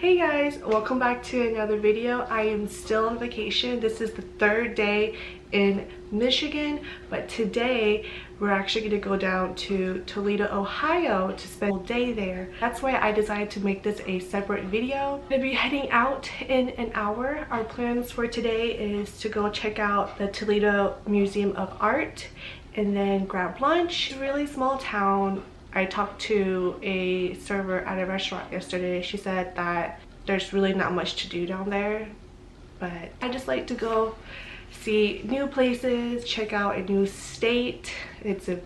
Hey guys, welcome back to another video. I am still on vacation. This is the third day in Michigan, but today we're actually going to go down to Toledo, Ohio to spend a whole day there. That's why I decided to make this a separate video. I'm going to be heading out in an hour. Our plans for today is to go check out the Toledo Museum of Art and then grab lunch. Really small town. I talked to a server at a restaurant yesterday. She said that there's really not much to do down there, but I just like to go see new places, check out a new state. It's a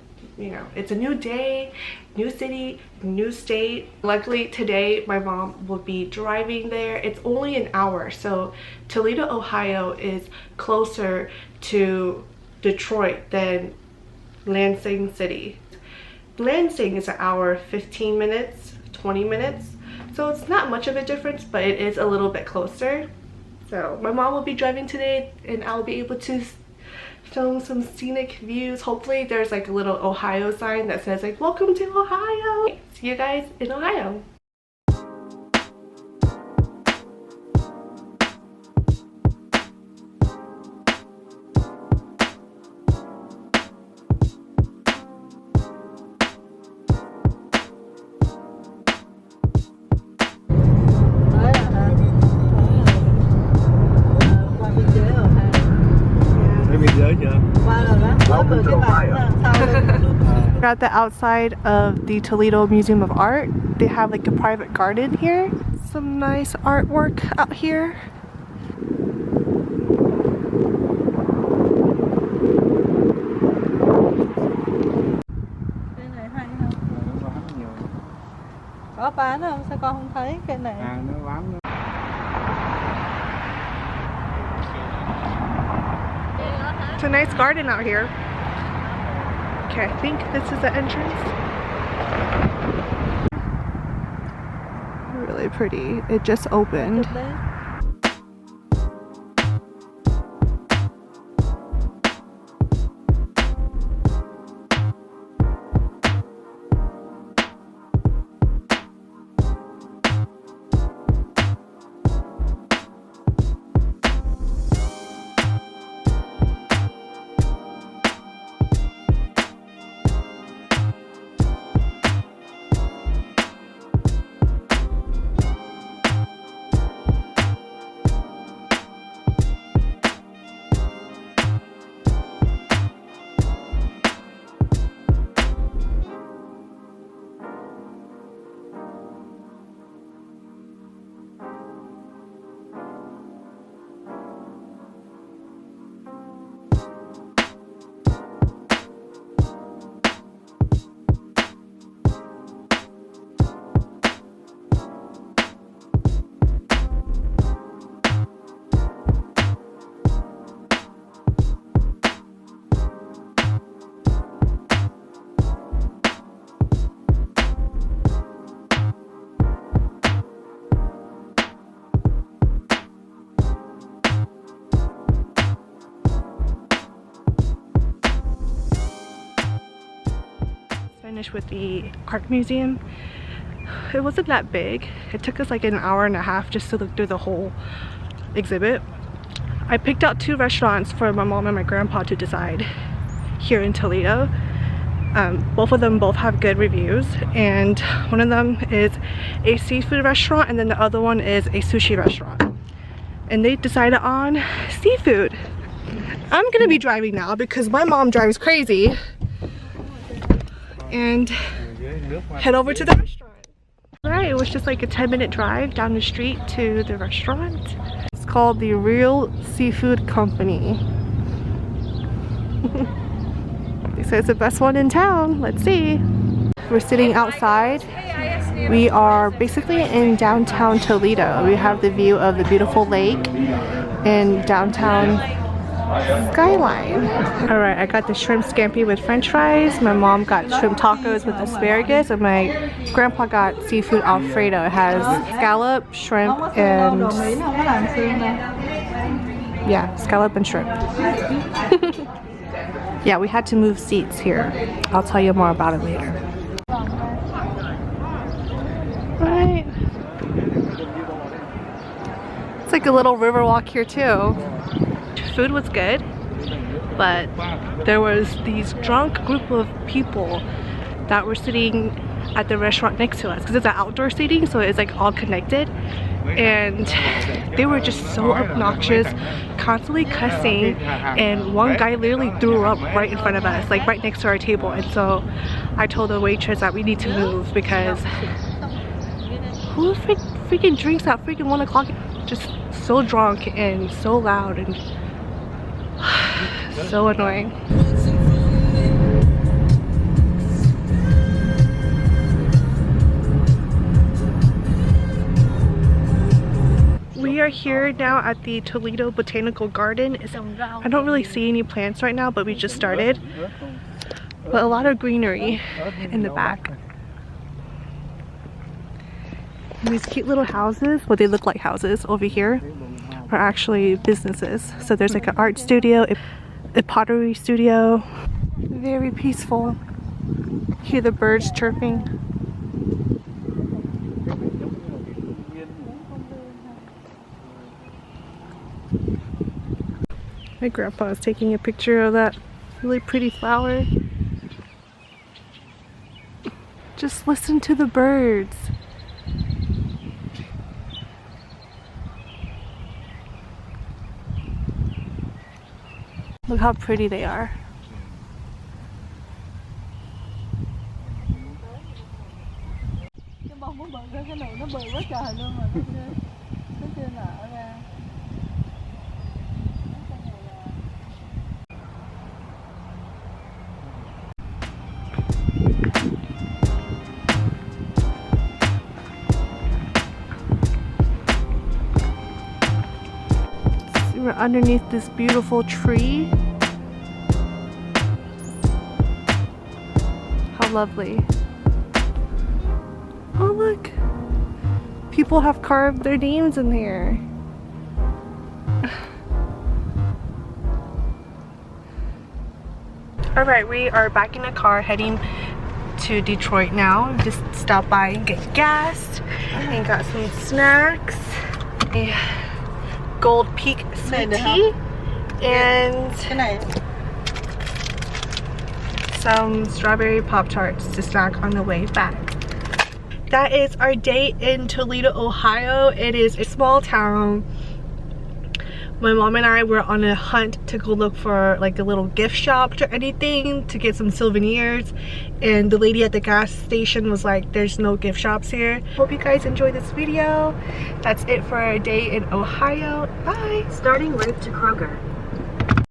new day, new city, new state. Luckily today my mom will be driving there. It's only an hour, so Toledo, Ohio is closer to Detroit than Lansing City. Lansing is an hour 15 minutes 20 minutes, so it's not much of a difference, but it is a little bit closer. So my mom will be driving today and I'll be able to film some scenic views. Hopefully there's like a little Ohio sign that says like welcome to Ohio. See you guys in Ohio. We're at the outside of the Toledo Museum of Art. They have like a private garden here. Some nice artwork out here. Có bán không? Sao con không thấy cái này? It's a nice garden out here. Okay, I think this is the entrance. Really pretty. It just opened. Finished with the art museum. It wasn't that big. It took us like an hour and a half just to look through the whole exhibit. I picked out two restaurants for my mom and my grandpa to decide here in Toledo. Both of them have good reviews, and one of them is a seafood restaurant and then the other one is a sushi restaurant, and they decided on seafood. I'm gonna be driving now because my mom drives crazy, and head over to the restaurant. Alright, it was just like a 10-minute drive down the street to the restaurant. It's called the Real Seafood Company. They say it's the best one in town. Let's see. We're sitting outside. We are basically in downtown Toledo. We have the view of the beautiful lake and downtown skyline. Alright, I got the shrimp scampi with french fries. My mom got shrimp tacos with asparagus, and my grandpa got seafood alfredo. It has scallop, shrimp, and yeah, scallop and shrimp. Yeah, we had to move seats here. I'll tell you more about it later. Right. like a little river walk here too. Food was good, but there was these drunk group of people that were sitting at the restaurant next to us because it's an outdoor seating, so it's like all connected, and they were just so obnoxious, constantly cussing, and one guy literally threw up right in front of us, like right next to our table. And so I told the waitress that we need to move because who freaking drinks at freaking 1 o'clock? Just so drunk and so loud and so annoying. We are here now at the Toledo Botanical Garden. I don't really see any plants right now, but we just started. But a lot of greenery in the back. And these cute little houses, what they look like houses over here, are actually businesses. So there's like an art studio, a pottery studio. Very peaceful. Hear the birds chirping. My grandpa is taking a picture of that really pretty flower. Just listen to the birds. Look how pretty they are. We're underneath this beautiful tree. How lovely. Oh look! People have carved their names in there. Alright, we are back in the car heading to Detroit now. Just stopped by and get gas and got some snacks. Gold Peak sweet tea and some strawberry Pop-Tarts to snack on the way back. That is our day in Toledo, Ohio. It is a small town. My mom and I were on a hunt to go look for like a little gift shop or anything to get some souvenirs, and the lady at the gas station was like, there's no gift shops here. Hope you guys enjoyed this video. That's it for our day in Ohio. Bye! Starting route to Kroger.